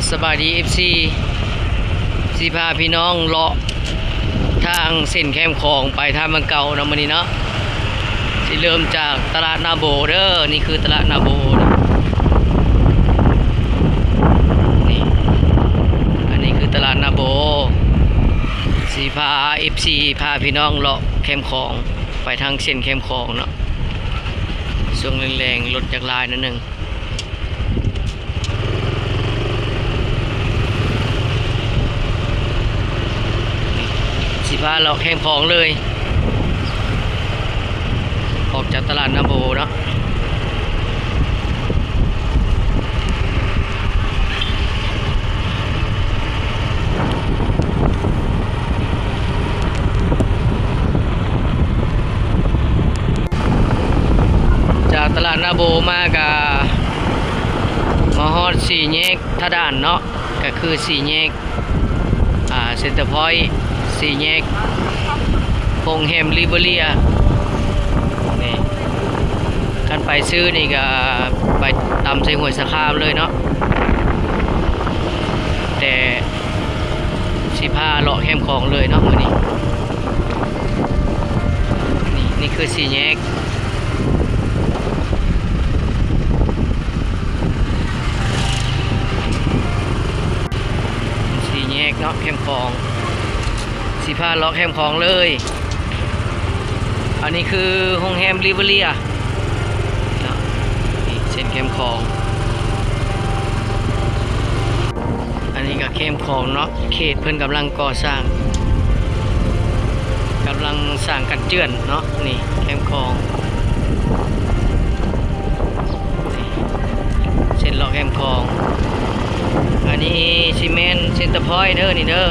สบายดี FC สิพาพี่น้องเลาะทางเส้นแคมคลองไปทางเมืองเก่าเนาะมื้อนี้เนาะสิเริ่มจากตลาดนาโบเด้อนี่คือตลาดนาโบนี่อันนี้คือตลาดนาโบสิพา FC พาพี่น้องเลาะแคมคลองไปทางเส้นแคมคลองเนาะช่วงแรงๆรถจักรลายนิดนึงสิพาเราแคมคลองเลยออกจากตลาดนาโบเนาะจากตลาดนาโบมากะมาฮอดสี่แยกท่าด่านเนาะก็คือสี่แยกเซ็นเตอร์พอยต์สี่แยกโฮงแฮมลิเบเรียนี่กันไปซื้อนี่ก็ไปตำใส่หัวสะคามเลยเนาะแต่สิพาเลาะแคมคลองเลยเนาะมื้อนี้นี่คือสี่แยกเนาะแคมคลองสิพาเลาะแคมคลองเลยอันนี้คือโฮงแฮมลิเวอรี่นี่เส้นแคมคลองอันนี้ก็แคมคลองเนาะเขตเพิ่นกำลังก่อสร้างกันเจือนเนาะนี่แคมคลองเส้นเลาะแคมคลองอันนี้ซีเมนต์เซ็นเตอร์พอยต์เด้อนี่เด้อ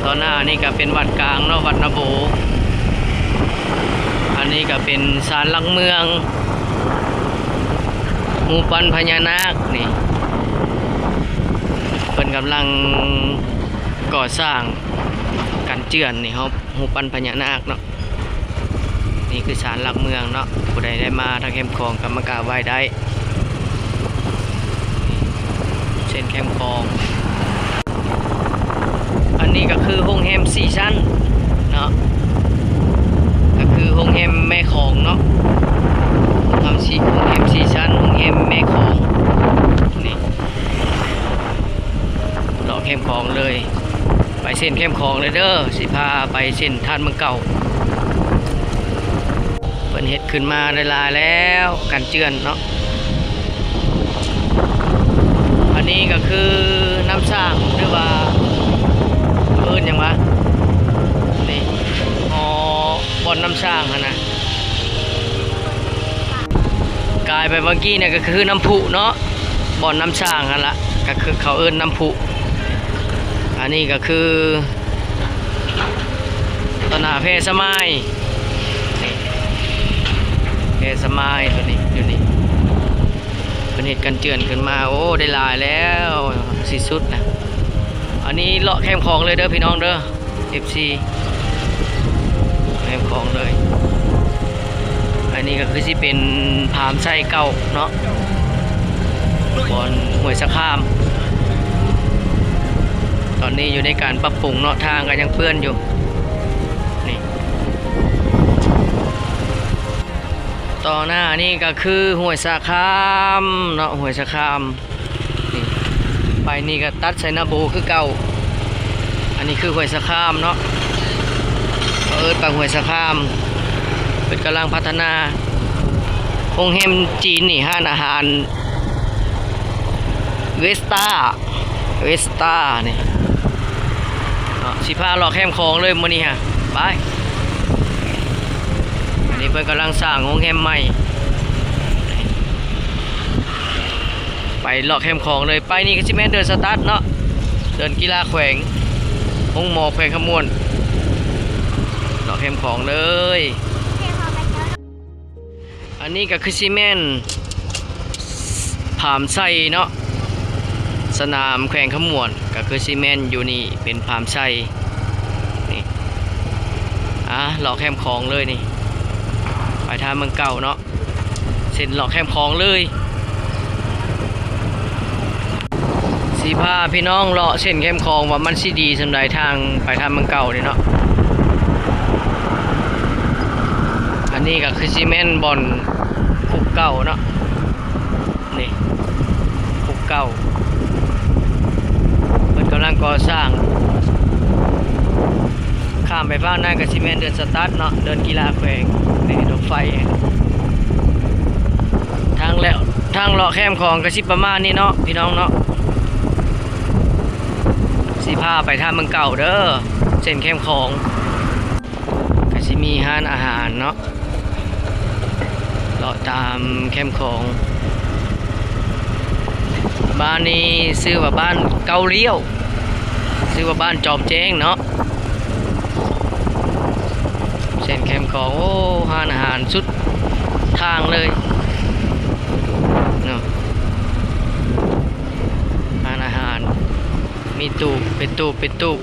ตอนหน้านี่ก็เป็นวัดกลางเนาะวัดนาโบอันนี้ก็เป็นศาลหลักเมืองหมู่ปั้นพญานาคนี่เพิ่นกำลังก่อสร้างกันเจือนนี่ครับหมู่ปั้นพญานาคเนาะนี่คือศาลหลักเมืองเนาะผู้ใดได้มาทางแคมคลองก็มากราบไหว้ได้เส้นแคมคลองอันนี้ก็คือโฮงแฮม4 ชั้นเนาะก็คือโฮงแฮมแม่ของเนาะทำโฮงแฮม4 ชั้นโฮงแฮมแม่ของนี่เลาะแคมคลองเลยไปเส้นแคมคลองเลยเด้อสิพาไปเส้นท่านเมืองเก่าเพิ่นเฮ็ดขึ้นมาได้หลายแล้วกันเจือนเนาะอันนี้ก็คือน้ำสร้างหรือว่ายังวะนี่บ่อนน้ำสร้างนะกลายไปเมื่อกี้เนี่ยก็คือน้ำพุเนาะบ่อนน้ำสร้างกันละก็คือเขาน้ำพุอันนี้ก็คือต้นหาเพสมัยเพสมัยตัวนี้อยู่นี่เป็นเหตุการณ์เจือนขึ้นมาโอ้ได้ลายแล้วสิสุดนะอันนี้เลาะแคมคลองเลยเด้อพี่น้องเด้อ FC แคมคลองเลยอันนี้ก็คือสิเป็นผามไส้เก่าเนาะบอนห้วยสะคามตอนนี้อยู่ในการปรับปรุงเนาะทางก็ยังเปื้อนอยู่นี่ต่อหน้านี่ก็คือห้วยสะคามเนาะห้วยสะคามนี่ไปนี่ก็ตัดใส่นาโบคือเก่าอันนี้คือห้วยสะคามเนาะบางห้วยสะคามเป็นกำลังพัฒนาโรงแรมจีนนี่ห้านอาหารเวสต้านี่สิพาเลาะแคมคลองเลยมื้อนี้ฮะไปอันนี้เพิ่นกำลังสร้างโรงแรมใหม่ไปเลาะแคมคลองเลยไปนี่ก็สิแม่นเดินสตาร์ทเนาะเดินกีฬาแขวงห้องหมอแขวงขมวนเลาะแคมคลองเลยอันนี้ก็คือซีเมนต์ผามไส้เนาะสนามแขวงขมวนก็คือซีเมนต์อยู่นี่เป็นผามไส้นี่เลาะแคมคลองเลยนี่ไปทางเมืองเก่าเนาะเส้นเลาะแคมคลองเลย พาพี่น้องเลาะเส้นเข้มคลองว่ามันสิดีสำหรับทางไปทางเมืองเก่านี่เนาะอันนี้ก็คือซีเมนต์บอนคุกเก่าเนาะนี่คุกเก่ามันกำลังก่อสร้างข้ามไปบ้านนั่นกับซีเมนต์เดินสตาร์ทเนาะเดินกีฬาแขวงนี่รถไฟทางแล้วทางเลาะแคมคลองก็สิประมาณนี้เนาะพี่น้องเนาะสิพาไปทางเมืองเก่าเด้อเส้นแคมคลองก็สิมีร้านอาหารเนาะเลาะตามแคมคลองบ้านนี้ชื่อว่าบ้านเกาเลี้ยวชื่อว่าบ้านจอมแจ้งเนาะเส้นแคมคลองโอ้ร้านอาหารสุดทางเลยเนาะร้านอาหารมีตูบเป็นตูบ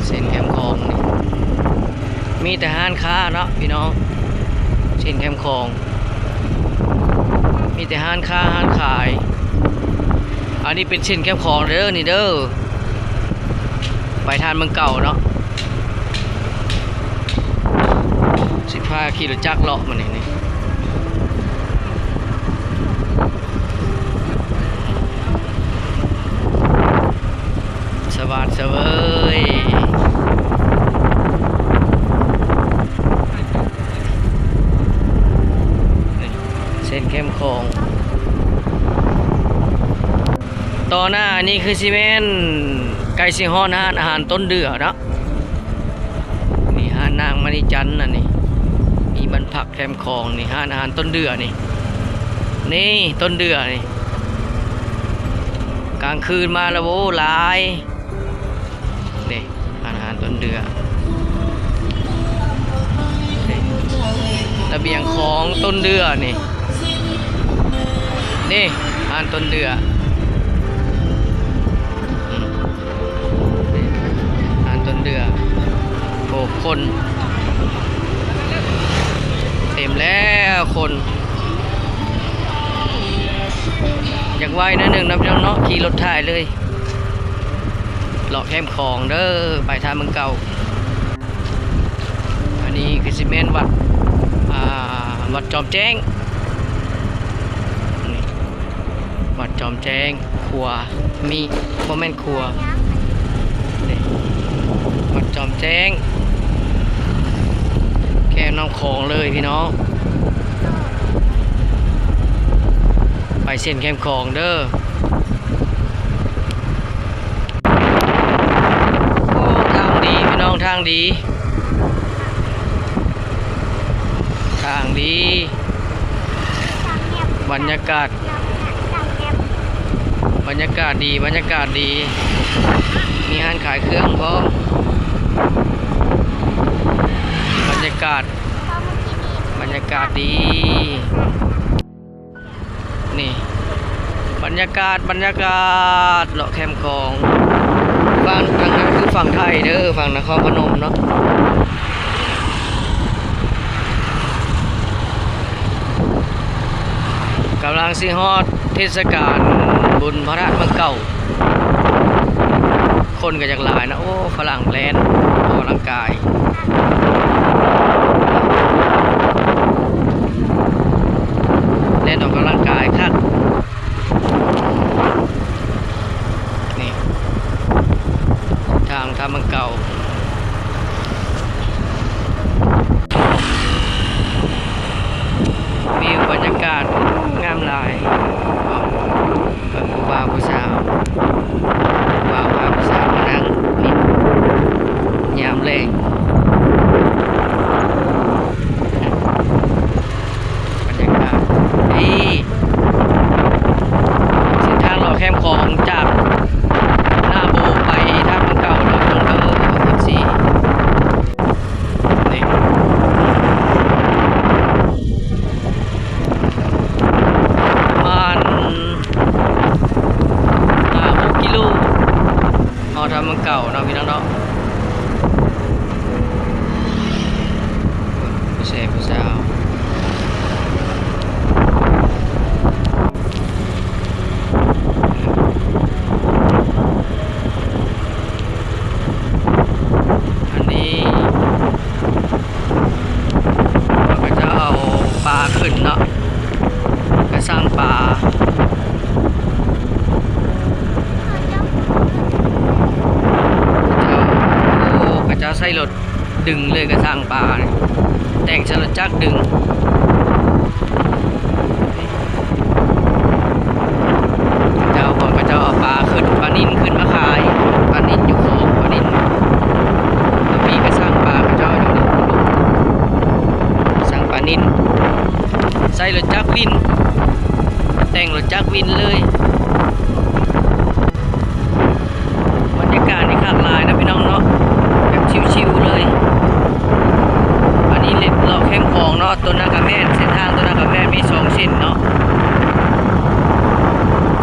เส้นแคมคลองนี่มีแต่ห้านค้าเนาะพี่น้องเส้นแคมคลองมีแต่ห้านค้าห้านขายอันนี้เป็นเส้นแคมคลองเด้อนี่เด้อไปทานเมืองเก่าเนาะ15กิโลจักรเลาะมันนี่สวัสดีเว้ยเส้นเข้มคงต่อหน้านี่คือซีเมนต์ไก่สิงห์ห้านอาหารต้นเดือเนาะนี่ห้านนางมณีจันทร์น่ะนี่มีบรรพักแคมคองนี่ห้านอาหารต้นเดือนี่ต้นเดือนี่กลางคืนมาแล้วโว้หลายนี่อาหารต้นเดือระเบียงของต้นเดือนี่อาหารต้นเดืออาหารต้นเดือโอ้คนเต็มแล้วคนอยากไว้นะหนึ่งน้ำเนาะขี่รถถ่ายเลยเลาะแคมคลองเด้อไปทางเมืองเก่าอันนี้คือซีเมนต์วัดจอมแจ้งวัดจอมแจ้งครัวมีโมเมนต์ครัววัดจอมแจ้งแค่น้ำคลองเลยพี่น้องไปเส้นแคมคลองเด้อโอ้ทางดีพี่น้องทางดีบรรยากาศดีมีร้านขายเครื่องพร้อมบรรยากาศดีนี่บรรยากาศเลาะแคมคลองฝั่งทางนั้นคือฝั่งไทยเด้อฝั่งนครพนมเนาะกำลังสิฮอดเทศกาลบุญพระธาตุเมืองเก่าคนก็จากหลายนะโอ้ฝรั่งแลนออกกำลังกายครับนี่ทางทางเมืองเก่าวิวบรรยากาศงามหลายผู้บ่าวผู้สาวพาผู้สาวมานั่งนี่ยามแลงบรรยากาศดีเส้นทางเลาะแคมคลองจากหน้าโบไปทางเมืองเก่าเราต้อง14นี่ประมาณ5-6 กิโลเอาทางเมืองเก่าเนาะพี่น้องเนาะผู้สาว สร้างป่าพระเจ้าใส่รถดึงเลยกระสร้างป่าเนี่ยแต่งใช้รถจักรดึงเจ้าบอกพระเจ้าเอาปลาขึ้นปลานิ่นขึ้นมาขายปลานิ่นอยู่โคกปลานิ่นแล้วมีกระสร้างป่าพระเจ้าอยู่นี่สร้างปลานิ่นใส่รถจักรวินแต่งรถจักรวินเลยบรรยากาศนี่ขาดลายนะพี่น้องเนาะแบบชิวๆเลยอันนี้เล็ดเลาะเข้มของเนาะต้นนากาแม่นเส้นทางต้นนากาแม่นมี2เส้นเนาะ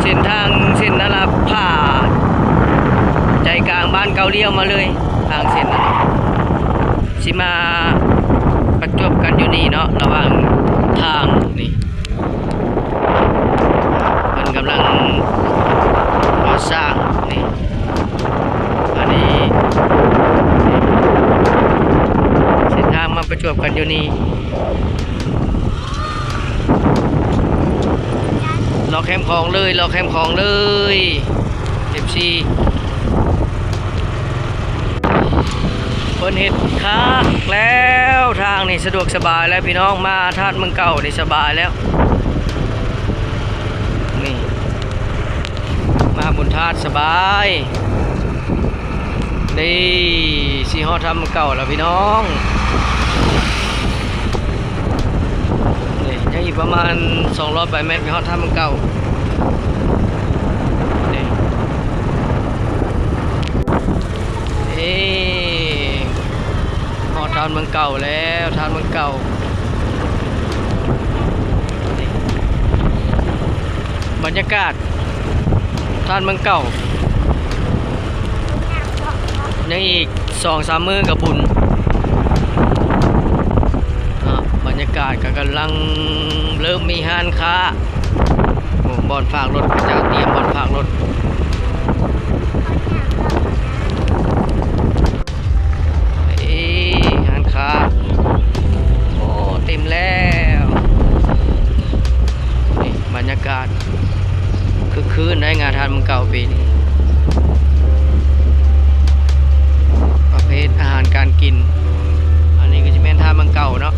เส้นทางเส้นนั่นละผ่าใจกลางบ้านเกาเลี้ยวมาเลยทางเส้นนั้นสิมาประจบกันอยู่นี่เนาะระหว่างทางนี่มันกำลังก่อสร้างนี่อันนี้เส้นทางมาประจวบกันอยู่นี่รอแคมป์ของเลยรอแคมป์ของเลยFCเพิ่นเฮ็ดคักแล้วทางนี่สะดวกสบายแล้วพี่น้องมาธาตุเมืองเก่านี่สบายแล้วนี่มาบุญธาตุสบายนี่สีฮอดธาตุเมืองเก่าแล้วพี่น้องนี่ยังอีกประมาณ200 เมตรไปฮอดธาตุเมืองเก่านี่ฮอดธาตุเมืองเก่าแล้วธาตุเมืองเก่านี่บรรยากาศธาตุเมืองเก่ายังอีก2-3 มื้อกับบุญบรรยากาศก็กำลังเริ่มมีห้านค้าบอนฝากรถจะเตรียมบอนฝากรถห้านค้าโอ้เต็มแล้วนี่บรรยากาศคือคืนได้งานทานเมืองเก่าปีนี้ประเภทอาหารการกินอันนี้ก็จะเป็นทานเมืองเก่าเนาะ